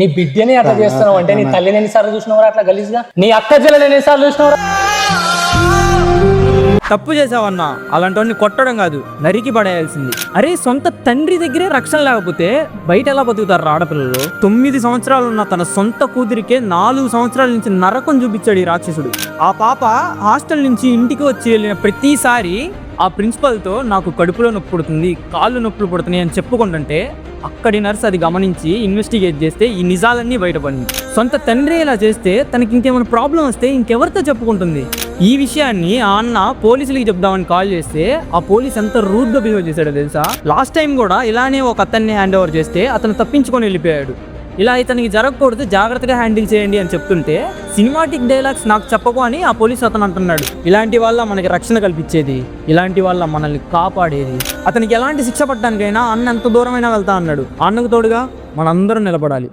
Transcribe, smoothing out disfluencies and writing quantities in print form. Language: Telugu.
నీ బిడ్డని అట్లా చేస్తున్నావు అంటే నీ తల్లిని ఎన్నిసార్లు చూసినవరా అట్లా గలీజ్గా? నీ అక్క చెల్లెని ఎన్నిసార్లు చూసినవరా? తప్పు చేసావన్నా, అలాంటి కొట్టడం కాదు, నరికి పడేయాల్సింది. అరే, సొంత తండ్రి దగ్గరే రక్షణ లేకపోతే బయట ఎలా బతుకుతారు ఆడపిల్లలు? 9 సంవత్సరాలు ఉన్న తన సొంత కూతురికే 4 సంవత్సరాల నుంచి నరకం చూపించాడు ఈ రాక్షసుడు. ఆ పాప హాస్టల్ నుంచి ఇంటికి వచ్చి వెళ్ళిన ప్రతిసారి ఆ ప్రిన్సిపల్తో నాకు కడుపులో నొప్పి పుడుతుంది, కాళ్ళు నొప్పులు పుడుతున్నాయి అని చెప్పుకుంటుంటే అక్కడి నర్స్ అది గమనించి ఇన్వెస్టిగేట్ చేస్తే ఈ నిజాలన్నీ బయటపడింది. సొంత తండ్రి ఇలా చేస్తే తనకి ఇంకేమైనా ప్రాబ్లం వస్తే ఇంకెవరితో చెప్పుకుంటుంది? ఈ విషయాన్ని ఆ అన్న పోలీసులకి చెప్దామని కాల్ చేస్తే ఆ పోలీస్ ఎంత రూడ్గా బిహేవ్ చేశాడో తెలుసా? లాస్ట్ టైం కూడా ఇలానే ఒక అతన్ని హ్యాండ్ ఓవర్ చేస్తే అతను తప్పించుకొని వెళ్ళిపోయాడు. ఇలా ఇతనికి జరగకూడదు, జాగ్రత్తగా హ్యాండిల్ చేయండి అని చెప్తుంటే సినిమాటిక్ డైలాగ్స్ నాకు చెప్పకు అని ఆ పోలీసు అతను అంటున్నాడు. ఇలాంటి వల్ల మనకి రక్షణ కల్పించేది, ఇలాంటి వల్ల మనల్ని కాపాడేది. అతనికి ఎలాంటి శిక్ష పట్టడానికైనా అన్న ఎంత దూరమైనా వెళ్తా అన్నాడు. అన్నకు తోడుగా మనందరం నిలబడాలి.